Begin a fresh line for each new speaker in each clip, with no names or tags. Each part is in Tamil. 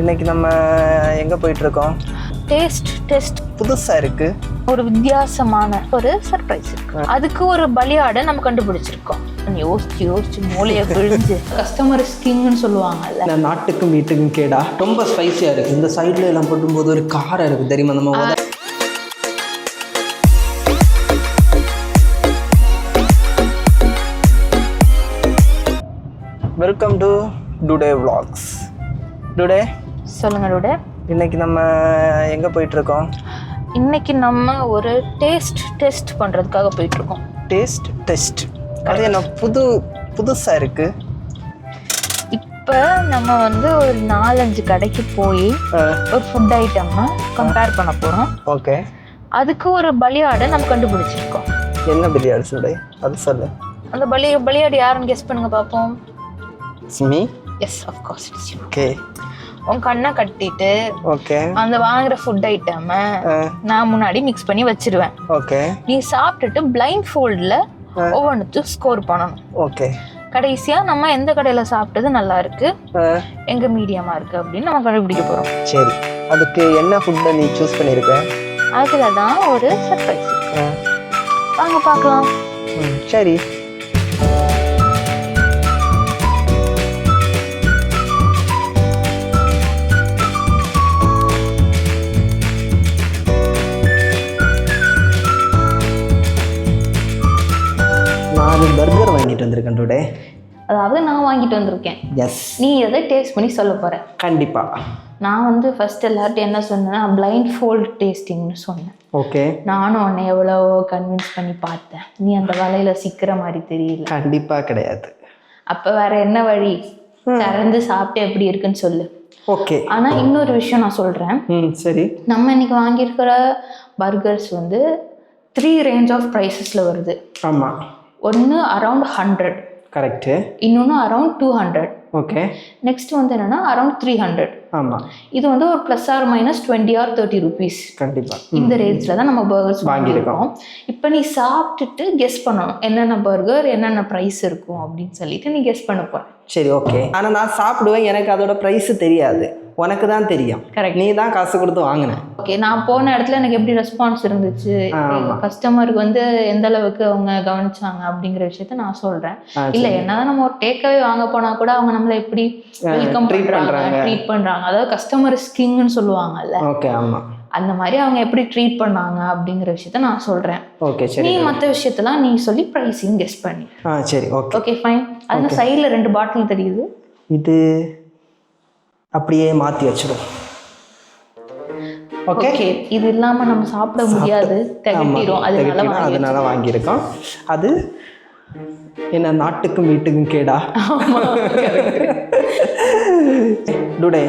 இன்னைக்கு நம்ம எங்கே போயிட்டுருக்கோம்?
டெஸ்ட்
புதுசாக இருக்குது.
ஒரு வித்தியாசமான ஒரு சர்ப்ரைஸ் இருக்கு. அதுக்கு ஒரு பலியாடை நம்ம கண்டுபிடிச்சிருக்கோம். யோசிச்சு மூளையை விழுந்து கஸ்டமர் ஸ்கிங்னு சொல்லுவாங்கல்ல.
நான் நாட்டுக்கும் வீட்டுக்கும் கேடா ரொம்ப ஸ்பைசியாக இருக்குது. இந்த சைடில் எல்லாம் போடும்போது ஒரு காரம் இருக்குது தெரியுமா? நம்ம welcome to today vlogs. Today
சொல்லுங்க டுடே.
இன்னைக்கு நம்ம எங்கே போயிட்டுருக்கோம்?
இன்னைக்கு நம்ம ஒரு டெஸ்ட் பண்ணுறதுக்காக போயிட்டுருக்கோம்.
டெஸ்ட் அது என்ன புதுசாக இருக்குது?
இப்போ நம்ம வந்து ஒரு 4-5 கடைக்கு போய் ஒரு ஃபுட் ஐட்டம்னா கம்பேர் பண்ண போகிறோம்.
ஓகே.
அதுக்கு ஒரு பலியாடை நம்ம கண்டுபிடிச்சிருக்கோம்.
என்ன பிரியாணி சுடை அது சொல்லு.
அந்த பலியாடு யாருன்னு கெஸ் பண்ணுங்க பார்ப்போம்.
Me?
Yes, of course it's you.
Okay.
உன் கண்ணை கட்டிட்டு
ஓகே
அந்த வாங்குற ஃபுட் ஐட்டம் நான் முன்னாடி மிக்ஸ் பண்ணி வச்சிருவேன்.
ஓகே.
நீ சாப்பிட்டுட்டு பிளைண்ட் ஃபோல்டில் ஒவ்வொன்றுத்தும் ஸ்கோர் பண்ணணும்.
ஓகே.
கடைசியா நம்ம எந்த கடையில சாப்பிட்டது நல்லா இருக்கு, எங்க மீடியமா இருக்கு அப்படின்னு நம்ம கண்டுபிடிக்க போறோம்.
சரி, அதுக்கு என்ன ஃபுட்டை நீ சூஸ் பண்ணியிருக்க?
அதுல தான் ஒரு சர்ப்ரைஸ். வாங்க பார்க்கலாம்.
சரி. நான் பர்கர் வாங்கிட்டு வந்திருக்கேன் டுடே.
அதாவது நான் வாங்கிட்டு வந்திருக்கேன்.
எஸ்.
நீ எதை டேஸ்ட் பண்ணி சொல்ல போற?
கண்டிப்பா.
நான் வந்து ஃபர்ஸ்ட் எல்லார்ட்டும் என்ன சொன்னேன்னா பிளைண்ட் ஃபோல்ட் டேஸ்டிங்னு சொன்னேன்.
ஓகே.
நானும் உன்னை எவ்வளவோ கன்வின்ஸ் பண்ணி பார்த்தேன். நீ அந்த வலையில சிக்கிற மாதிரி தெரியல.
கண்டிப்பா கிடையாது.
அப்ப வேற என்ன வழி? திறந்து சாப்பிட்டு எப்படி இருக்குன்னு சொல்லு.
ஓகே.
ஆனா இன்னொரு விஷயம் நான் சொல்றேன்.
சரி.
நம்ம இன்னைக்கு வாங்கியிருக்கிற பர்கர்ஸ் வந்து 3 ரேஞ்ச் ஆஃப் ப்ரைஸஸ்ல வருது.
ஆமா.
ஒன்று அரௌண்ட் 100.
கரெக்டு.
இன்னொன்று அரௌண்ட் 200.
ஓகே.
நெக்ஸ்ட் வந்து என்னன்னா அரௌண்ட் 300.
ஆமாம்.
இது வந்து ஒரு plus R minus 20 or 30 rupees.
கண்டிப்பா
இந்த ரேஞ்சில் தான் நம்ம பர்கர்ஸ் வாங்கியிருக்கோம். இப்போ நீ சாப்பிட்டுட்டு கெஸ் பண்ணணும் என்னென்ன பர்கர் என்னென்ன ப்ரைஸ் இருக்கும் அப்படின்னு சொல்லிட்டு நீ கெஸ் பண்ண போற.
சரி, ஓகே. ஆனால் நான் சாப்பிடுவேன், எனக்கு அதோட ப்ரைஸ் தெரியாது, உனக்கு தான் தெரியும்.
கரெக்ட்.
நீ தான் காசு கொடுத்து வாங்கின.
ஓகே. நான் போன இடத்துல எனக்கு எப்படி ரெஸ்பான்ஸ் இருந்துச்சு, கஸ்டமருக்கு வந்து எந்த அளவுக்கு அவங்க கவனிச்சாங்க அப்படிங்கிற விஷயத்த நான் சொல்றேன். இல்ல என்னதான் நம்ம ஒரு டேக்அவே வாங்க போனா கூட அவங்க நம்மள எப்படி வெல்கம் ட்ரீட் பண்றாங்க, அதாவது கஸ்டமர் ஸ்கிங்னு சொல்லுவாங்கல்ல.
ஓகே. ஆமா. அந்த
மாதிரி அவங்க எப்படி ட்ரீட் பண்ணாங்க அப்படிங்கிற விஷயத்த நான் சொல்றேன்.
ஓகே. சரி.
நீ மற்ற விஷயத்தெல்லாம் நீ சொல்லி ப்ரைஸிங் கெஸ் பண்ணி.
சரி. ஓகே.
Okay fine. அதுல சைடுல 2 பாட்டில் தெரியுது. இது
அப்படியே மாற்றி வச்சிடும். ஓகே.
இது இல்லாமல் நம்ம சாப்பிட முடியாது, திகட்டிடும்.
அதனால வாங்கியிருக்கோம். அது என்ன நாட்டுக்கும் வீட்டுக்கும் கேடா? டுடே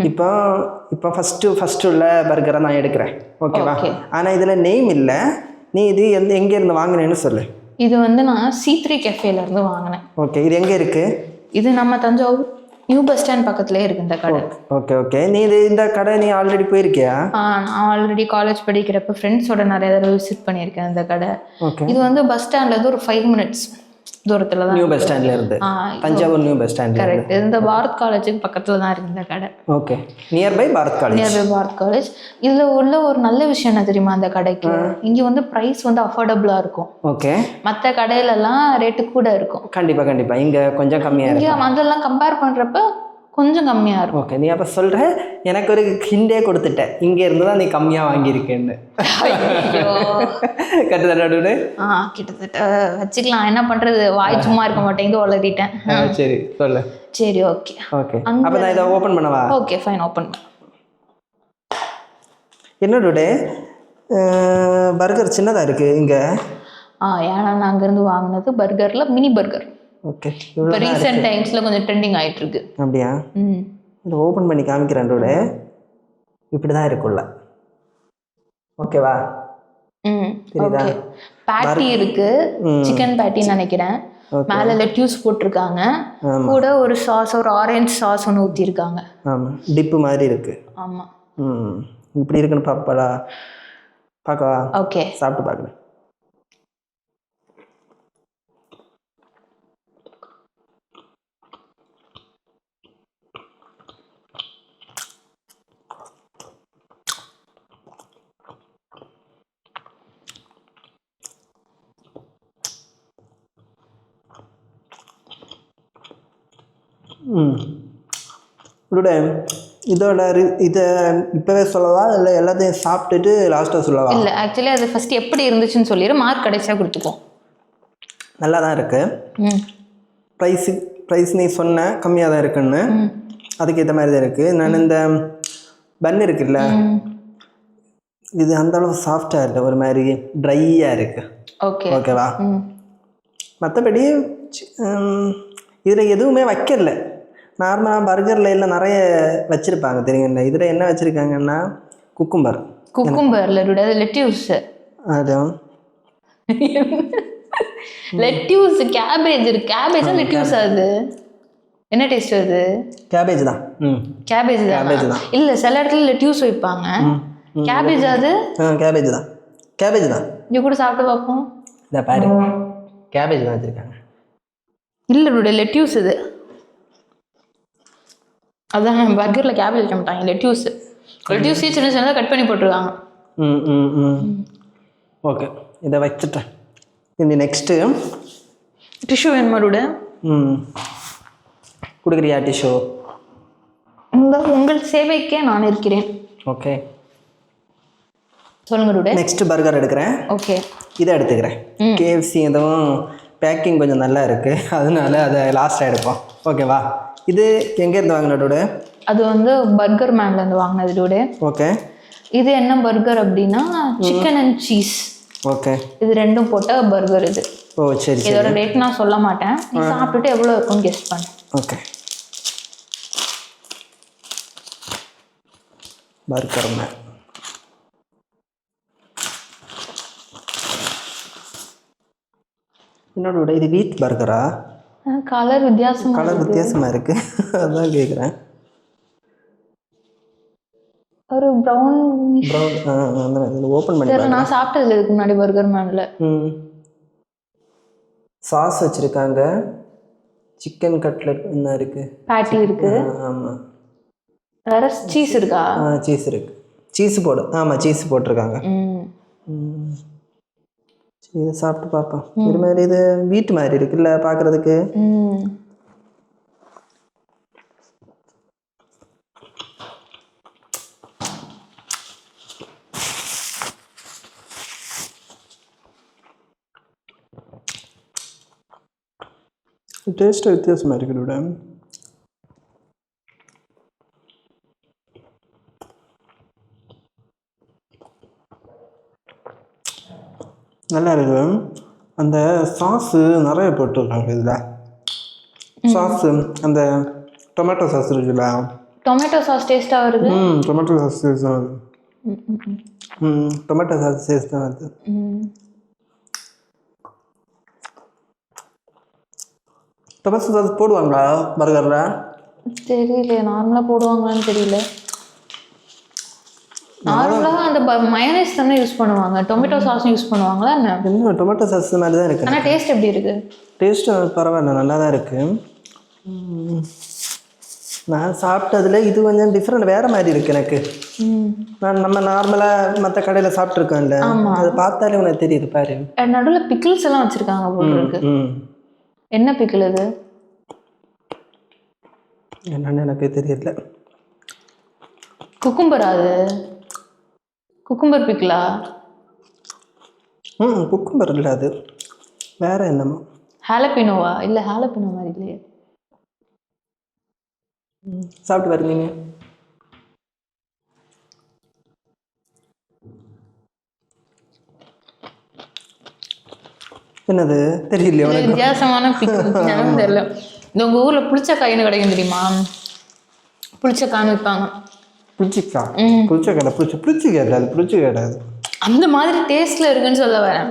இப்போ ஃபஸ்ட்டு உள்ள பர்கரை நான் எடுக்கிறேன். ஓகேவா? ஆனால் இதில் நேம் இல்லை. நீ இது எங்கேருந்து வாங்கினேன்னு சொல்லு.
இது வந்து நான் C3 கெஃபேலேருந்து வாங்கினேன்.
ஓகே. இது எங்கே இருக்குது?
இது நம்ம தஞ்சாவூர் நியூ பஸ் ஸ்டாண்ட் பக்கத்துலேயே இருக்கு இந்த கடை.
ஓகே. இந்த கடை நீ ஆல்ரெடி போயிருக்கியா?
நான் ஆல்ரெடி காலேஜ் படிக்கிறப்ப ஃப்ரெண்ட்ஸோட நிறைய தடவை விசிட் பண்ணியிருக்கேன் இந்த கடை. இது வந்து பஸ் ஸ்டாண்ட்லேருந்து ஒரு 5 minutes தூரத்தில் தான்.
நியூ பஸ் ஸ்டாண்ட்ல இருந்து, Thanjavur new bus stand.
Correct. இந்த பாரத் காலேஜுக்கு பக்கத்தில் தான் இருக்கு இந்த கடை.
ஓகே. Nearby Bharat college.
இதில் உள்ள ஒரு நல்ல விஷயம் என்ன தெரியுமா? அந்த கடைக்கு இங்கே வந்து ப்ரைஸ் வந்து அஃபோர்டபுளாக இருக்கும்.
ஓகே.
மற்ற கடையிலலாம் ரேட்டு கூட இருக்கும்.
கண்டிப்பாக இங்கே கொஞ்சம் கம்மியாக இருக்கும்.
இங்கே அதெல்லாம் கம்பேர் பண்ணுறப்ப கொஞ்சம் கம்மியாக இருக்கும்.
ஓகே. நீ அப்போ சொல்கிற, எனக்கு ஒரு ஹிண்டே கொடுத்துட்டேன், இங்கே இருந்து தான் நீ கம்மியாக வாங்கியிருக்கேன்னு. கட்டுதட்டு
கிட்டத்தட்ட வச்சுக்கலாம். என்ன பண்ணுறது, வாய் சும்மா இருக்க மாட்டேங்குது, உளறிட்டேன்.
சரி சொல்லு.
சரி, ஓகே.
அப்போ நான் இதை ஓப்பன் பண்ணவா?
ஓகே ஃபைன், ஓப்பன் பண்ண.
என்ன டுடே பர்கர் சின்னதாக இருக்குது இங்கே?
ஏன்னா நான் அங்கேருந்து வாங்கினது பர்கரில் மினி பர்கர்.
ஓகே.
இப்போ ரீசெண்ட் டைம்ஸில் கொஞ்சம் ட்ரெண்டிங் ஆகிட்டு இருக்கு.
அப்படியா? இதை ஓப்பன் பண்ணி காமிக்கிறேன் டுடே. இப்படி தான் இருக்குள்ள. ஓகேவா?
தெரியுதா? பேட்டி இருக்கு, சிக்கன் பேட்டின்னு நினைக்கிறேன். மேலே லெட்யூஸ் போட்டிருக்காங்க, கூட ஒரு சாஸ், ஒரு ஆரஞ்சு சாஸ் ஒன்று ஊற்றிருக்காங்க.
ஆமாம், டிப்பு மாதிரி இருக்கு.
ஆமாம்.
இப்படி இருக்குன்னு பார்க்கவா?
ஓகே,
சாப்பிட்டு பார்க்குறேன். டுடே இதோட இதை இப்போவே சொல்லவா இல்லை எல்லாத்தையும் சாப்பிட்டுட்டு லாஸ்ட்டாக சொல்லவா?
இல்லை ஆக்சுவலி அது ஃபஸ்ட்டு எப்படி இருந்துச்சுன்னு சொல்லிடு, மார்க் கடைசியாக கொடுத்துப்போம்.
நல்லா தான் இருக்குது. ப்ரைஸ் நீ சொன்ன கம்மியாக தான் இருக்குன்னு, அதுக்கேற்ற மாதிரி தான் இருக்குது. நான் இந்த பன் இருக்குல்ல, இது அந்தளவு சாஃப்டாக இல்லை, ஒரு மாதிரி ட்ரையாக இருக்குது. ஓகேவா? மற்றபடி இதில் எதுவுமே வைக்கல. நார்மலாக பர்கரில் எல்லாம் நிறைய வச்சுருப்பாங்க தெரியுங்களா. இதில் என்ன வச்சுருக்காங்கன்னா குக்கும்பர்
லெட்யூஸ்,
அது
லெட்யூஸ், கேபேஜ் இருக்கு. கேபேஜா லெட்யூஸ்? அது என்ன டேஸ்ட் வருது?
கேபேஜ் தான்.
கேபேஜ் தான். இல்லை சில இடத்துல லெட்யூஸ் வைப்பாங்க. கேபேஜ் அது?
கேபேஜ் தான். கேபேஜ் தான்.
இது கூட சாப்பிட்டு பார்ப்போம்.
இதை பாரு, கேபேஜ் தான் வச்சுருக்காங்க.
இல்லை லெட்யூஸ் இது. அதான் பர்கரில் கேபேஜ் வைக்க மாட்டாங்க, லெட்யூஸ் சின்ன சின்னதாக கட் பண்ணி போட்டுருக்காங்க.
ஓகே, இதை வச்சுட்டேன். இந்த நெக்ஸ்ட்டு
டிஷ்யூ வேணுமாரோட
கொடுக்குறியா டிஷ்யூ?
உங்கள் சேவைக்கே நான் இருக்கிறேன்.
ஓகே
சொல்லுங்க ரூடே.
நெக்ஸ்ட் பர்கர் எடுக்கிறேன்.
ஓகே,
இதை எடுத்துக்கிறேன். கேஎஃப்சி எதுவும் பேக்கிங் கொஞ்சம் நல்லா இருக்குது, அதனால அதை லாஸ்ட்டாக எடுப்போம். ஓகேவா? இது எங்கேருந்து வாங்கினோட? அது
வந்து பர்கர் மேன்லேருந்து வாங்கினது டூடே.
ஓகே.
இது என்ன பர்கர் அப்படின்னா சிக்கன் அண்ட் சீஸ்.
ஓகே.
இது ரெண்டும் போட்ட பர்கர் இது.
ஓ சரி.
இதோட ரேட் நான் சொல்ல மாட்டேன், நீ சாப்பிட்டுட்டு எவ்வளோ இருக்கும்னு கெஸ் பண்ணு.
ஓகே. Burger man. என்னோட இது வீட் பர்கரா?
கலர்
வித்தியாசமாக இருக்குது, அதான் கேட்குறேன்.
ஒரு ப்ரௌன்
அந்த ஓப்பன் பண்ணி
நான் சாப்பிட்டதில்ல இதுக்கு முன்னாடி பர்கர் மேனில்.
சாஸ் வச்சுருக்காங்க, சிக்கன் கட்லெட் என்ன இருக்குது,
பேட்டி இருக்குது.
ஆமாம்.
வேறு சீஸ் இருக்கா?
சீஸ் இருக்குது. சீஸ் ஆமாம் சீஸ் போட்டிருக்காங்க. சரி, இதை சாப்பிட்டு பார்ப்போம். இது மாதிரி இது வீட்டு மாதிரி இருக்குல்ல பார்க்குறதுக்கு. டேஸ்ட்டு வித்தியாசமாக இருக்குது விட. நல்லா இருக்கு. அந்த சாஸு நிறைய போட்டுருக்காங்க இதில். சாஸு அந்த டொமேட்டோ சாஸ் இருக்குல்ல,
டொமேட்டோ சாஸ் டேஸ்ட்டாக வருது.
டொமேட்டோ சாஸ் டேஸ்ட் தான் வருது. டொமேட்டோ சாஸ் டேஸ்ட் தான் வருது. டொமேட்டோ சாஸ் போடுவாங்களா பர்கரில்?
தெரியல, நார்மலாக போடுவாங்களான்னு தெரியல. நார்மலாக அந்த மயோனைஸ் தானே யூஸ் பண்ணுவாங்க, டொமேட்டோ சாஸும் யூஸ் பண்ணுவாங்களா என்ன?
இன்னும் டொமேட்டோ சாஸ் மாதிரி தான் இருக்குது.
ஆனால் டேஸ்ட் எப்படி இருக்குது?
டேஸ்ட்டு பரவாயில்ல, நல்லா தான் இருக்குது. நான் சாப்பிட்டதில் இது கொஞ்சம் டிஃப்ரெண்ட், வேறு மாதிரி இருக்குது எனக்கு. நம்ம நார்மலாக மற்ற கடையில் சாப்பிட்ருக்கோம்ல, அது பார்த்தாலே உனக்கு தெரியுது பாரு.
நடுவில் பிக்கிள்ஸ் எல்லாம் வச்சுருக்காங்க போல இருக்கு. என்ன பிக்கிள் இது?
என்னன்னு எனக்கு தெரியல.
குக்கும்பரா? அது குக்கும்பர் பிக்கிளா?
குக்கும்பர் இல்லை, அது வேற என்னமோ.
ஹாலபினோவா? இல்லை ஹாலபினோ மாதிரி இல்லையே.
சாப்பிட்டு பாருங்க. என்னது தெரியலையா?
வித்தியாசமான பிக்கிள் தெரியல. இந்த உங்கள் ஊரில் புளிச்சக்காயின்னு கிடைக்கும் தெரியுமா? புளிச்சக்கான்னு வைப்பாங்க.
புளிச்சக்காய்
அந்த மாதிரி டேஸ்ட்ல இருக்குன்னு சொல்ல வரேன்.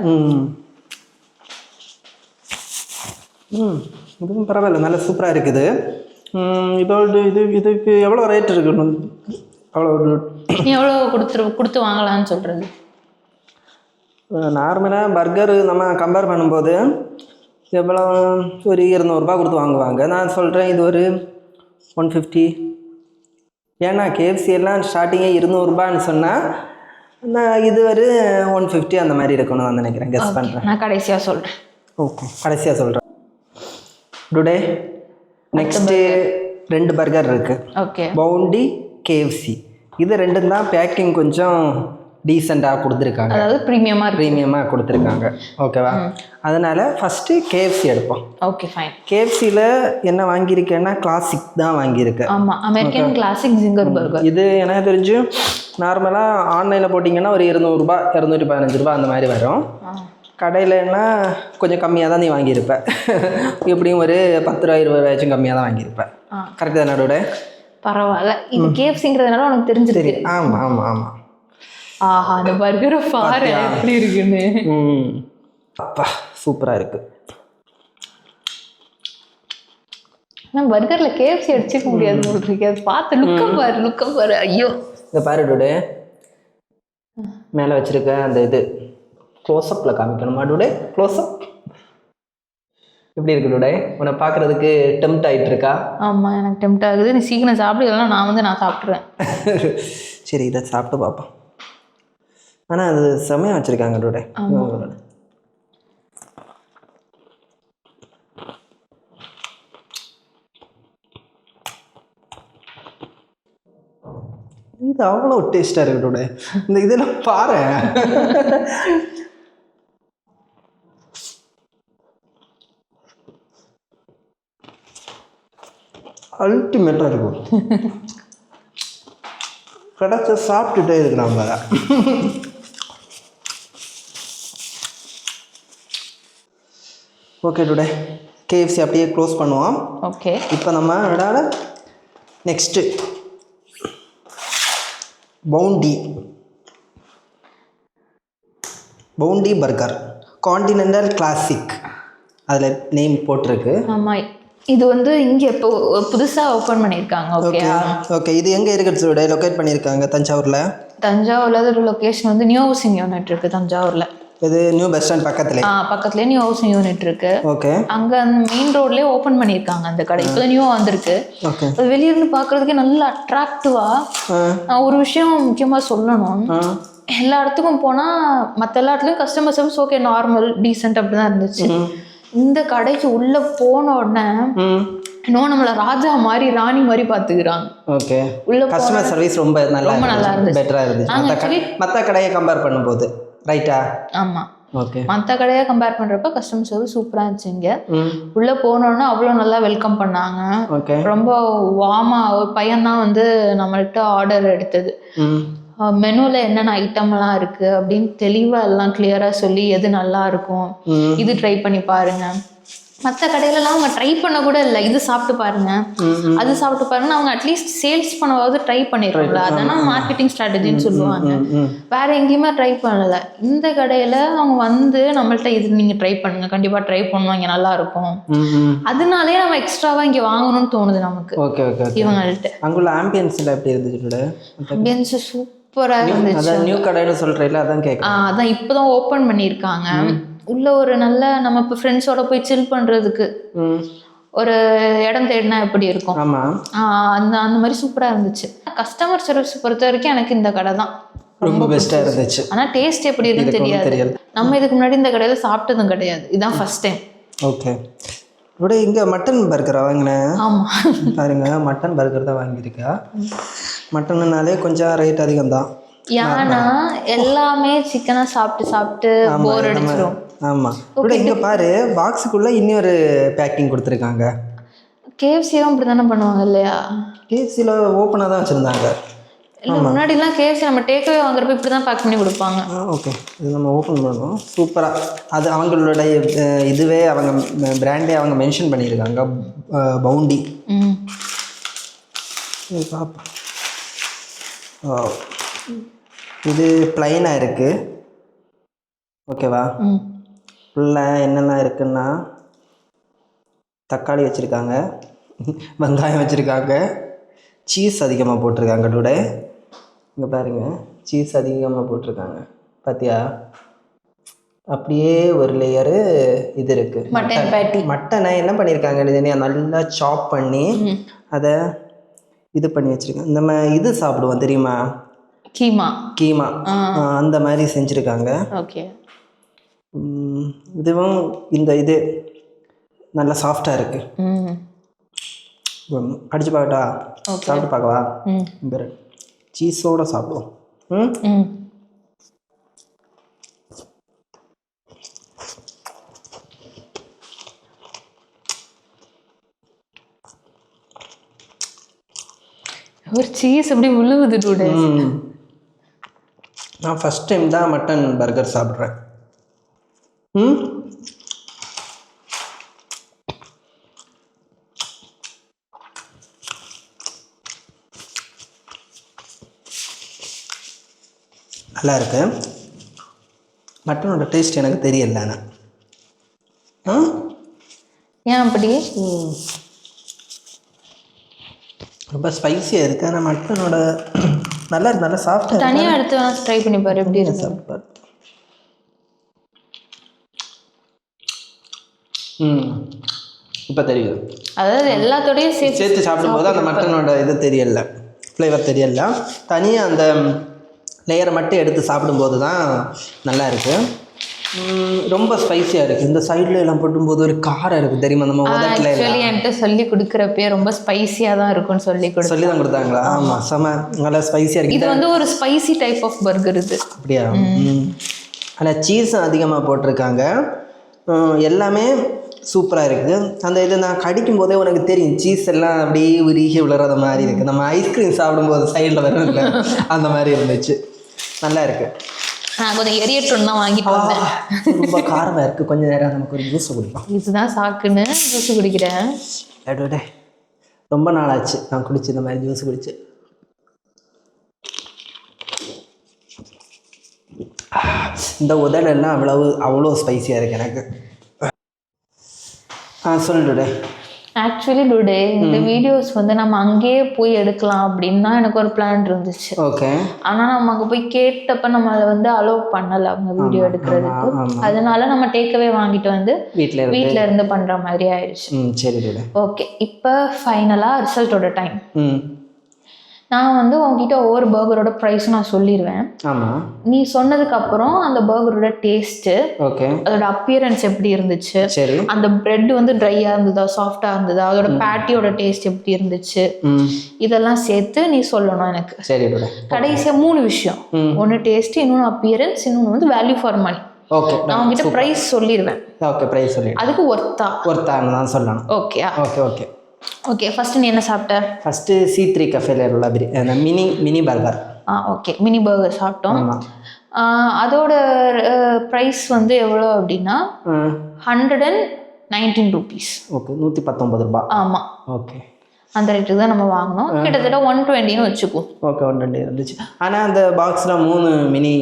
இதுவும் பரவாயில்ல, நல்லா சூப்பராக இருக்குது. இதோட இதுக்கு எவ்வளோ ரேட் இருக்கணும்?
நீ எவ்வளோ கொடுத்து வாங்கலான்னு சொல்கிறது?
நார்மலாக பர்கர் நம்ம கம்பேர் பண்ணும்போது எவ்வளோ ஒரு 200 ரூபா கொடுத்து வாங்குவாங்க. நான் சொல்கிறேன் இது ஒரு 150. ஏன்னா கேஎஃப்சி எல்லாம் ஸ்டார்டிங்கே 200 ரூபான்னு சொன்னால் நான் இது ஒரு 150 அந்த மாதிரி இருக்கணும் நான் நினைக்கிறேன், கெஸ் பண்ணுறேன்.
நான் கடைசியாக சொல்கிறேன்.
ஓகே, கடைசியாக சொல்கிறேன். டுடே நெக்ஸ்ட்டு 2 பர்கர் இருக்குது.
ஓகே.
பவுண்டி, கேஎஃப்சி, இது ரெண்டும் தான் பேக்கிங் கொஞ்சம் டீசெண்டாக கொடுத்துருக்காங்க,
அதாவது ப்ரீமியமாக
கொடுத்துருக்காங்க. ஓகேவா? அதனால் ஃபஸ்ட்டு கேஎஃப்சி எடுப்போம்.
Okay fine.
கேஎஃப்சியில் என்ன வாங்கியிருக்கேன்னா கிளாசிக் தான் வாங்கியிருக்கேன்.
ஆமாம், அமெரிக்கன் கிளாசிக் ஜிங்கர் பர்கர்.
இது எனக்கு தெரிஞ்சு நார்மலாக ஆன்லைனில் போட்டிங்கன்னா ஒரு 200 215 அந்த மாதிரி வரும். கடையிலன்னா கொஞ்சம் கம்மியாக தான் நீ வாங்கியிருப்ப. எப்படியும் ஒரு 10 ரூபா 20 ரூபாயாச்சும் கம்மியாக தான் வாங்கியிருப்பேன். கரெக்டு தான் நடுவோட?
பரவாயில்ல, இது கேஎஃப்சிங்கிறதுனால உனக்கு தெரிஞ்சிருக்கு.
ஆமாம் ஆமாம் ஆமாம்.
ஆஹா, அந்த பர்கரை பாரு எப்படி இருக்குன்னு.
அப்பா சூப்பராக இருக்கு.
ஆனால் பர்கரில் கேஎஃப்சி அடிச்சிக்க முடியாது போட்டுருக்கு. அது பார்த்து லுக்கம் பாரு. ஐயோ,
இந்த பாரு டூடே, மேலே வச்சிருக்க அந்த இது க்ளோஸ்அப்பில் காமிக்கணுமா டூடே? க்ளோஸ்அப் எப்படி இருக்கு டூடே? உன்னை பார்க்குறதுக்கு டெம்ட் ஆகிட்டு இருக்கா?
ஆமாம், எனக்கு டெம்ட் ஆகுது. நீ சீக்கிரம் சாப்பிடு, இல்லைன்னா நான் சாப்பிட்ருவேன்.
சரி, இதை சாப்பிட்டு பார்ப்போம். ஆனால் அது செம்மையாக வச்சுருக்காங்க டூடே. இது அவ்வளோ டேஸ்ட்டாக இருக்கு டூடே. இந்த இதெல்லாம் பாரு, அல்டிமேட்டாக இருக்கும். கிடைச்ச சாப்பிட்டுட்டே இருக்கு நம்ம. ஓகே டுடே, கேஎஃப்சி அப்படியே க்ளோஸ் பண்ணுவோம்.
ஓகே.
இப்போ நம்ம விடாத next bounty burger continental classic, அதில் நேம் போட்டிருக்கு.
ஆமாம், இது வந்து இங்கே இப்போ புதுசாக ஓப்பன் பண்ணியிருக்காங்க. Okay
okay. இது எங்கே இருக்குது? லொக்கேட் பண்ணியிருக்காங்க தஞ்சாவூரில்.
ஒரு லொக்கேஷன் வந்து நியூ ஹவுசிங் யூனிட் இருக்குது தஞ்சாவூரில்.
இது நியூ பஸ் ஸ்டாண்ட் பக்கத்துலேயே நியூ ஹவுசிங் யூனிட் இருக்கு. ஓகே. அங்கே அந்த மெயின் ரோட்லேயே ஓப்பன் பண்ணியிருக்காங்க அந்த கடை. இப்போ நியூவாக வந்திருக்கு. அது வெளியிருந்து பார்க்குறதுக்கே நல்ல அட்ராக்டிவாக. ஒரு விஷயம் முக்கியமாக சொல்லணும், எல்லா இடத்துக்கும் போனால் மற்ற எல்லா இடத்துலையும் customer service okay, normal decent அப்படி தான் இருந்துச்சு. இந்த கடைக்கு உள்ளே போன உடனே இன்னும் நம்மள ராஜா மாதிரி ராணி மாதிரி பார்த்துக்கிறாங்க. ஓகே. உள்ள கஸ்டமர் சர்வீஸ் ரொம்ப நல்லா இருந்துச்சு, பெட்டராக இருந்துச்சு மற்ற கடையை கம்பேர் பண்ணும்போது. ரைட்டா? ஆமாம். ஓகே. மற்ற கடையை கம்பேர் பண்ணுறப்ப கஸ்டமர் சர்வீஸ் சூப்பராக இருந்துச்சு. இங்கே உள்ளே போனோன்னா அவ்வளோ நல்லா வெல்கம் பண்ணாங்க. ஓகே. ரொம்ப வார்மாக. ஒரு பையன்தான் வந்து நம்மள்கிட்ட ஆர்டர் எடுத்தது. மெனுவில் என்னென்ன ஐட்டம்லாம் இருக்குது அப்படின்னு தெளிவாக எல்லாம் கிளியராக சொல்லி எது நல்லா இருக்கும், இது ட்ரை பண்ணி பாருங்க. மற்ற கடையிலலாம் அவங்க ட்ரை பண்ண கூட இல்லை, இது சாப்பிட்டு பாருங்க அது சாப்பிட்டு பாருங்க. அவங்க அட்லீஸ்ட் சேல்ஸ் பண்ணவாவது ட்ரை பண்ணிடுறாங்களா, அதெல்லாம் மார்க்கெட்டிங் ஸ்ட்ராட்டஜின்னு சொல்லுவாங்க. வேற எங்கேயுமே ட்ரை பண்ணலை. இந்த கடையில் அவங்க வந்து நம்மள்ட்ட இது நீங்கள் ட்ரை பண்ணுங்க, கண்டிப்பாக ட்ரை பண்ணுவோம், இங்கே நல்லா இருக்கும். அதனாலே நம்ம எக்ஸ்ட்ராவாக இங்கே வாங்கணும்னு தோணுது நமக்கு. Okay okay. இவங்கள்ட்ட அங்குள்ள ஆம்பியன்ஸில் எப்படி இருந்துச்சு? ஆம்பியன்ஸ் சூப்பராக இருந்துச்சு. நியூ கடையில் சொல்கிறீங்களா? அதான் கேட்குறேன். அதான் இப்போ தான் ஓப்பன் பண்ணியிருக்காங்க. உள்ள ஒரு நல்ல நம்ம இப்போ ஃப்ரெண்ட்ஸோட போய் சில் பண்ணுறதுக்கு ஒரு இடம் தேடினா எப்படி இருக்கும், அந்த மாதிரி சூப்பராக இருந்துச்சு. கஸ்டமர் சர்வீஸ் பொறுத்த வரைக்கும் எனக்கு இந்த கடை தான் ரொம்ப பெஸ்ட்டாக இருந்துச்சு. ஆனால் டேஸ்ட் எப்படி இருக்குன்னு தெரியாது. நம்ம இதுக்கு முன்னாடி இந்த கடையில் சாப்பிட்டதும் கிடையாது, இதுதான் ஃபர்ஸ்ட் டைம். ஓகே. இப்படி இங்கே மட்டன் பர்கரா வாங்கினேன்? ஆமாம் பாருங்க, மட்டன் பர்கர் தான் வாங்கியிருக்கா. மட்டன்னாலே கொஞ்சம் ரேட் அதிகம் தான். ஏன்னா எல்லாமே சிக்கனா சாப்பிட்டு போர் அடிச்சிடும். ஆமாம். இப்படி இங்கே பாரு, பாக்ஸுக்குள்ளே இன்னொரு பேக்கிங் கொடுத்துருக்காங்க. கேஎஃப்சியும் அப்படி தானே பண்ணுவாங்க இல்லையா? கேஎஃப்சியில் ஓப்பனாக தான் வச்சுருந்தாங்க. இல்லை முன்னாடிலாம் கேஎஃப்சி நம்ம டேக்அவே வாங்குறப்ப இப்படி தான் பேக் பண்ணி கொடுப்பாங்க. ஓகே, இது நம்ம ஓப்பன் பண்ணணும். சூப்பராக. அது அவங்களுடைய இதுவே அவங்க பிராண்டே அவங்க மென்ஷன் பண்ணியிருக்காங்க, பவுண்டி. பார்ப்போம். இது ப்ளைனாக இருக்குது. ஓகேவா? ஃபுல்லாக என்னெல்லாம் இருக்குன்னா தக்காளி வச்சுருக்காங்க, வெங்காயம் வச்சுருக்காங்க, சீஸ் அதிகமாக போட்டிருக்காங்க. டுடே இங்கே பாருங்கள், சீஸ் அதிகமாக போட்டிருக்காங்க பார்த்தியா? அப்படியே ஒரு லேயரு இது இருக்குது மட்டன் பேட்டி. மட்டனை என்ன பண்ணியிருக்காங்க, நல்லா சாப் பண்ணி அதை இது பண்ணி வச்சுருக்காங்க. நம்ம இது சாப்பிடுவோம் தெரியுமா, கீமா அந்த மாதிரி செஞ்சுருக்காங்க. ஓகே. இதுவும் இந்த இது நல்லா சாஃப்டாக இருக்குது. கடிச்சு பார்க்கட்டா?
Okay.
சாப்பிட்டு பார்க்கவா?
ம்
சீஸோட சாப்பிடுவோம்.
ம் ஒரு சீஸ் அப்படி விழுவுது டூடே.
நான் ஃபஸ்ட் டைம் தான் மட்டன் பர்கர் சாப்பிட்றேன். நல்லா இருக்கு. மட்டனோட டேஸ்ட் எனக்கு தெரியல. ஆனால்
ஏன் அப்படி?
ரொம்ப ஸ்பைஸியாக இருக்குது. ஆனால் மட்டனோட நல்லா இருக்கு, நல்லா சாஃப்டாக.
தனியாக எடுத்து வேணா ட்ரை பண்ணி பாரு எப்படி இருக்கு.
சாப்பிட்டு இப்போ தெரியுது.
அதாவது எல்லாத்தோடையும்
சேர்த்து சாப்பிடும்போது அந்த மட்டனோட இது தெரியல, ஃப்ளேவர் தெரியல. தனியாக அந்த லேயரை மட்டும் எடுத்து சாப்பிடும்போது தான் நல்லா இருக்குது. ரொம்ப ஸ்பைஸியாக இருக்குது. இந்த சைடில் எல்லாம் போட்டும்போது ஒரு காரம் இருக்குது தெரியுமா? நம்ம உதட்டில்
என்கிட்ட சொல்லி கொடுக்குறப்பே ரொம்ப ஸ்பைஸியாக தான் இருக்கும்னு சொல்லி
தான் கொடுத்தாங்களா? ஆமாம், செம நல்லா ஸ்பைஸியாக இருக்குது.
இது வந்து ஒரு ஸ்பைசி டைப் ஆஃப் பர்கர் இது.
அப்படியா? ஆனால் சீஸும் அதிகமாக போட்டிருக்காங்க. எல்லாமே சூப்பராக இருக்குது. அந்த இது நான் கடிக்கும் போதே உனக்கு தெரியும், சீஸ் எல்லாம் அப்படியே உருகி விழுறத மாதிரி இருக்குது. நம்ம ஐஸ்கிரீம் சாப்பிடும்போது சைடில் வரும் இல்லை, அந்த மாதிரி இருந்துச்சு. நல்லா இருக்குது.
நான் கொஞ்சம் எரியட்டும் தான் வாங்கிட்டு வந்தேன்.
ரொம்ப காரமாக இருக்குது. கொஞ்சம் நேரம் நமக்கு ஒரு ஜூஸ் குடிப்போம்.
இதுதான் சாக்குன்னு ஜூஸ் குடிக்கிறேன்.
டே ரொம்ப நாளாச்சு நான் குடிச்சு இந்த மாதிரி ஜூஸ் குடிச்சு. இந்த உதடெல்லாம் அவ்வளோ ஸ்பைஸியாக இருக்குது எனக்கு. சொல்லுடே.
ஆக்சுவலி டுடே இந்த வீடியோஸ் வந்து நம்ம அங்கேயே போய் எடுக்கலாம் அப்படின்னு தான் எனக்கு ஒரு பிளான் இருந்துச்சு.
ஓகே.
ஆனால் நம்ம அங்கே போய் கேட்டப்ப நம்மளை வந்து அலோவ் பண்ணலை அவங்க வீடியோ எடுக்கிறதுக்கு. அதனால நம்ம டேக்அவே வாங்கிட்டு வந்து வீட்டில் இருந்து பண்ணுற மாதிரி ஆயிடுச்சு.
சரி.
ஓகே, இப்போ ஃபைனலாக ரிசல்ட்டோட டைம். நான் வந்து உங்ககிட்ட ஒவ்வொரு பர்கரோட ப்ரைஸும் நான் சொல்லிடுவேன்.
ஆமாம்.
நீ சொன்னதுக்கப்புறம் அந்த பர்கரோட டேஸ்ட்டு,
ஓகே, அதோட
அப்பியரன்ஸ் எப்படி இருந்துச்சு,
சரி,
அந்த பிரெட் வந்து ட்ரையாக இருந்ததா சாஃப்டாக இருந்ததா, அதோட பேட்டியோட டேஸ்ட் எப்படி இருந்துச்சு, இதெல்லாம் சேர்த்து நீ சொல்லணும் எனக்கு.
சரி.
கடைசியாக 3 விஷயம். ஒன்று டேஸ்ட், இன்னொன்று அப்பியரன்ஸ், இன்னொன்று வந்து வேல்யூ ஃபார் மணி.
ஓகே.
நான் உங்ககிட்ட ப்ரைஸ் சொல்லிடுவேன்.
ஓகே, ப்ரைஸ் சொல்லி
அதுக்கு ஒர்த்தான்னு
தான் சொல்லணும்.
ஓகே.
ஓகே.
ஓகே, ஃபர்ஸ்ட் நீ என்ன சாப்பிட்ட?
ஃபர்ஸ்ட் C3 கஃபேல உள்ள mini burger.
Okay, mini burger சாப்பிட்டோம். அதோட ப்ரைஸ் வந்து எவ்வளோ அப்படின்னா 119 rupees.
ஓகே, 119 ரூபாய்.
ஆமாம்.
ஓகே,
அந்த ரேட்டுக்கு தான் நம்ம வாங்கினோம். கிட்டத்தட்ட 120ன்னு வச்சுக்குவோம். ஓகே,
120 இருந்துச்சு. ஆனால் அந்த பாக்ஸில் 3 மினி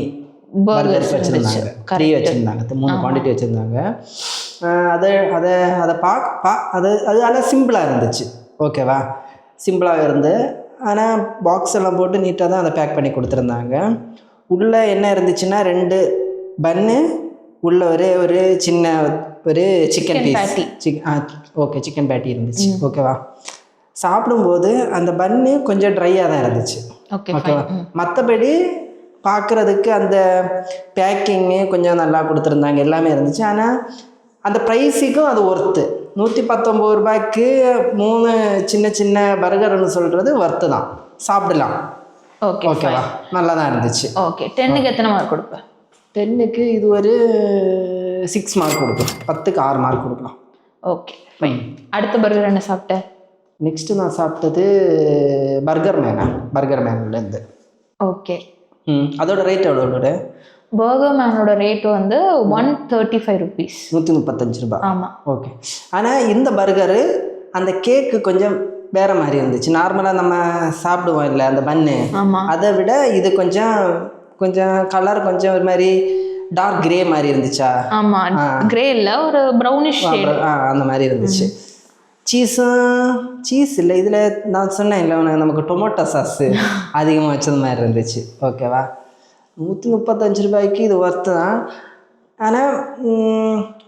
பர்கர்ஸ் வச்சுருந்தாங்க. 3 வச்சுருந்தாங்க, 3 குவான்டிட்டி வச்சுருந்தாங்க. அது ஆனால் சிம்பிளாக இருந்துச்சு. ஓகேவா? சிம்பிளாக இருந்து ஆனால் பாக்ஸ் எல்லாம் போட்டு நீட்டாக தான் அதை பேக் பண்ணி கொடுத்துருந்தாங்க. உள்ளே என்ன இருந்துச்சுன்னா 2 பன்னு, உள்ளே ஒரு சின்ன ஒரு சிக்கன் பீஸ். ஓகே, சிக்கன் பேட்டி இருந்துச்சு. ஓகேவா? சாப்பிடும்போது அந்த பன்னு கொஞ்சம் ட்ரையாக தான் இருந்துச்சு. ஓகேவா? மற்றபடி பார்க்குறதுக்கு அந்த பேக்கிங்கு கொஞ்சம் நல்லா கொடுத்துருந்தாங்க, எல்லாமே இருந்துச்சு. ஆனால் அந்த ப்ரைஸுக்கும் அது ஒர்த்து. 119 ரூபாய்க்கு 3 சின்ன பர்கர்னு சொல்கிறது ஒர்த்து தான், சாப்பிடலாம். ஓகேவா? நல்லா தான் இருந்துச்சு.
ஓகே, 10க்கு எத்தனை மார்க் கொடுப்பேன்?
10க்கு இது ஒரு 6 மார்க் கொடுக்கலாம். 10க்கு 6 மார்க் கொடுக்கலாம்.
Okay, fine. அடுத்த பர்கர் என்ன சாப்பிட்டேன்?
நெக்ஸ்ட்டு நான் சாப்பிட்டது பர்கர் மேன்லேருந்து.
ஓகே.
அதோட ரேட் எவ்வளோ?
பர்கர் மேனோட ரேட் வந்து 135 rupees.
135 ரூபாய்.
ஆமாம். ஓகே.
ஆனால் இந்த பர்கரு அந்த கேக்கு கொஞ்சம் வேறு மாதிரி இருந்துச்சு. நார்மலாக நம்ம சாப்பிடுவோம் இல்லை அந்த பன்னு, அதை விட இது கொஞ்சம் கலர் கொஞ்சம் ஒரு மாதிரி டார்க் கிரே மாதிரி இருந்துச்சா?
ஆமாம், கிரே இல்லை, ஒரு ப்ரௌனிஷ்
அந்த மாதிரி இருந்துச்சு. சீஸ் இல்லை இதில். நான் சொன்னேன் இல்லை நமக்கு டொமேட்டோ சாஸு அதிகமாக வச்சது மாதிரி இருந்துச்சு. ஓகேவா? 135 ரூபாய்க்கு இது ஒர்த்து தான். ஆனால்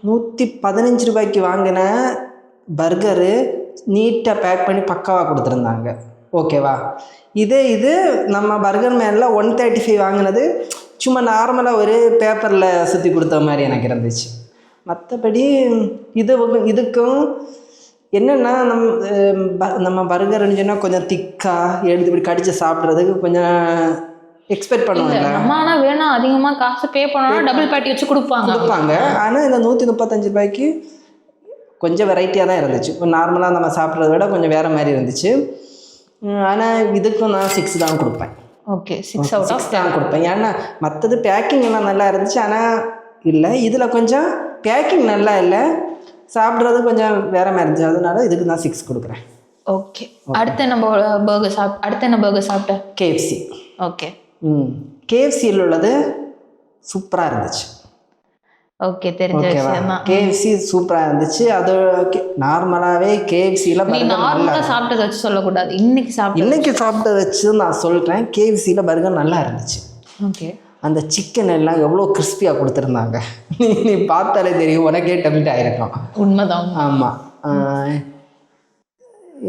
115 ரூபாய்க்கு வாங்கின பர்கரு நீட்டாக பேக் பண்ணி பக்காவாக கொடுத்துருந்தாங்க. ஓகேவா? இது நம்ம பர்கர் மேனில் 135 வாங்கினது சும்மா நார்மலாக ஒரு பேப்பரில் சுற்றி கொடுத்த மாதிரி எனக்கு இருந்துச்சு. மற்றபடி இதுக்கும் என்னென்னா நம்ம பர்கர்னு சொன்னால் கொஞ்சம் திக்காக எடுத்து இப்படி கடிச்சு சாப்பிட்றதுக்கு கொஞ்சம் எக்ஸ்பெக்ட் பண்ணுவாங்க.
நம்ம ஆனால் வேணாம் அதிகமாக காசு பே பண்ணோம்னா டபுள் பேட்டி வச்சு கொடுப்பாங்க.
ஆனால் இந்த 135 ரூபாய்க்கு கொஞ்சம் வெரைட்டியாக தான் இருந்துச்சு. நார்மலாக நம்ம சாப்பிட்றத விட கொஞ்சம் வேறு மாதிரி இருந்துச்சு. ஆனால் இதுக்கும் நான் 6 தான் கொடுப்பேன்.
ஓகே, 6 out of 10
தான் கொடுப்பேன். ஏன்னா மற்றது பேக்கிங் எல்லாம் நல்லா இருந்துச்சு. ஆனால் இல்லை, இதில் கொஞ்சம் பேக்கிங் நல்லா இல்லை, சாப்பிட்றது கொஞ்சம் வேறு மாதிரி இருந்துச்சு. அதனால இதுக்கு நான் 6 கொடுக்குறேன்.
ஓகே, அடுத்து என்ன பர்கர் சாப்பிட்டேன்?
KFC.
ஓகே.
KFCயில் உள்ளது சூப்பராக இருந்துச்சு.
ஓகே, தெரிஞ்ச விஷயம் தான்.
KFC சூப்பராக இருந்துச்சு. அது நார்மலாகவே KFCயில்
நார்மலாக சாப்பிட்டதை வச்சு சொல்லக்கூடாது, இன்னைக்கு
சாப்பிட்டதை வச்சு நான் சொல்கிறேன். KFCயில் பர்கர் நல்லா இருந்துச்சு.
ஓகே,
அந்த சிக்கன் எல்லாம் எவ்வளோ கிறிஸ்பியாக கொடுத்துருந்தாங்க. நீ பார்த்தாலே தெரியும், உனக்கே டெம்ப்ட் ஆகிருக்கும்.
உண்மைதான்.
ஆமாம்,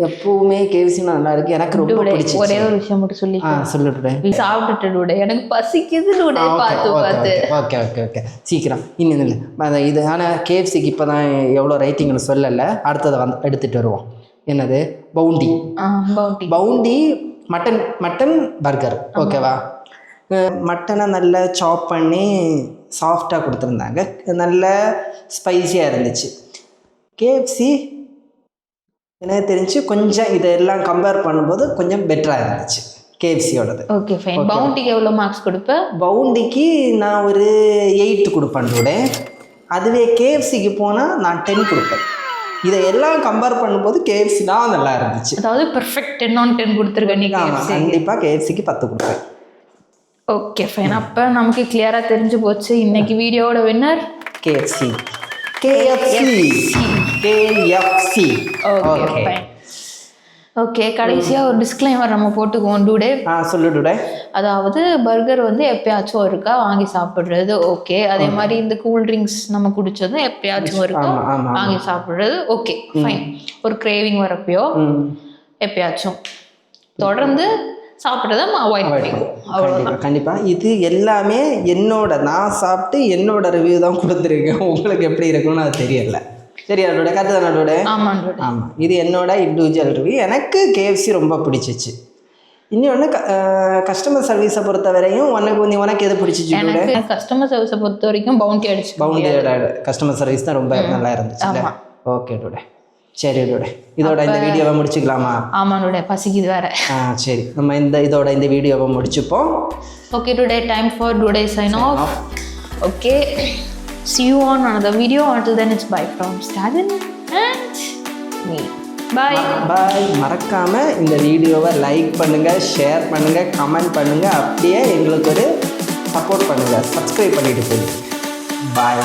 எப்பவுமே KFC நல்லா இருக்கு. எனக்கு ரொம்ப பிடிச்சிச்சு.
ஒரே ஒரு விஷயம் மட்டும்
சொல்லிட்டு
சாப்பிட்டுட்டு எனக்கு பசிக்குது.
ஓகே சீக்கிரம் இன்னும் இல்லை இது. ஆனால் KFCக்கு இப்போ தான் எவ்வளோ ரேட்டிங்னு சொல்லலை, அடுத்ததை எடுத்துகிட்டு வருவோம். என்னது? Bounty mutton burger. ஓகேவா? மட்டனை நல்லா சாப் பண்ணி சாஃப்டாக கொடுத்துருந்தாங்க, நல்ல ஸ்பைஸியாக இருந்துச்சு. KFC எனக்கு தெரிஞ்சு கொஞ்சம் இதெல்லாம் கம்பேர் பண்ணும்போது கொஞ்சம் பெட்டராக இருந்துச்சு KFCயோடது.
Okay, fine. பவுண்டிக்கு எவ்வளோ மார்க்ஸ் கொடுப்பேன்?
பவுண்டிக்கு நான் ஒரு 8 கொடுப்பேன். அதுவே KFCக்கு போனால் நான் 10 கொடுப்பேன். இதை எல்லாம் கம்பேர் பண்ணும்போது KFC தான் நல்லா இருந்துச்சு.
அதாவது பெர்ஃபெக்ட் 10 on 10 கொடுத்துருக்கேன் நீ.
கண்டிப்பாக KFCக்கு 10 கொடுப்பேன்.
Okay, fine. அப்போ நமக்கு கிளியராக தெரிஞ்சு போச்சு இன்னைக்கு வீடியோவோட வின்னர்
KFC.
ஓகே, கடைசியாக ஒரு டிஸ்க்ளைமர் நம்ம போட்டுக்குவோம் டூடே.
சொல்லு டூடே.
அதாவது பர்கர் வந்து எப்பயாச்சும் இருக்கா வாங்கி சாப்பிட்றது ஓகே. அதே மாதிரி இந்த கூல் ட்ரிங்க்ஸ் நம்ம குடிச்சதும் எப்பயாச்சும் இருக்கா வாங்கி சாப்பிட்றது ஓகே, ஃபைன். ஒரு கிரேவிங் வரப்போ எப்பயாச்சும் தொடர்ந்து சாப்பிட்றத அவாய்ட் பண்ணிக்குவோம். அவ்வளோதான்.
கண்டிப்பாக இது எல்லாமே நான் சாப்பிட்டு என்னோட ரிவ்யூ தான் கொடுத்துருக்கேன். உங்களுக்கு எப்படி இருக்குன்னு அது தெரியல. சரி, அதோட கருத்து தானோட. ஆமாம், இது என்னோட இண்டிவிஜுவல் ரிவ்யூ. எனக்கு KFC ரொம்ப பிடிச்சிச்சு. இன்னொன்று கஸ்டமர் சர்வீஸை பொறுத்த வரையும் உனக்கு எது பிடிச்சிச்சு?
கஸ்டமர் சர்வீஸை பொறுத்த வரைக்கும் பவுண்டியோட
கஸ்டமர் சர்வீஸ் தான் ரொம்ப நல்லா இருந்துச்சு. Okay today. சரி டூடே, இதோட இந்த வீடியோவை முடிச்சுக்கலாமா?
ஆமாம் டூடே, பசிக்குது வேற.
சரி, நம்ம இதோட இந்த வீடியோவை முடிச்சுப்போம்.
Okay today, time for today sign off. Okay, see you on another video. Until then, it's bye from Stalin and me. Bye.
மறக்காம இந்த வீடியோவை லைக் பண்ணுங்க, ஷேர் பண்ணுங்க, கமெண்ட் பண்ணுங்க, அப்படியே எங்களுக்கு ஒரு சப்போர்ட் பண்ணுங்க, சப்ஸ்கிரைப் பண்ணிட்டு போய் பாய்.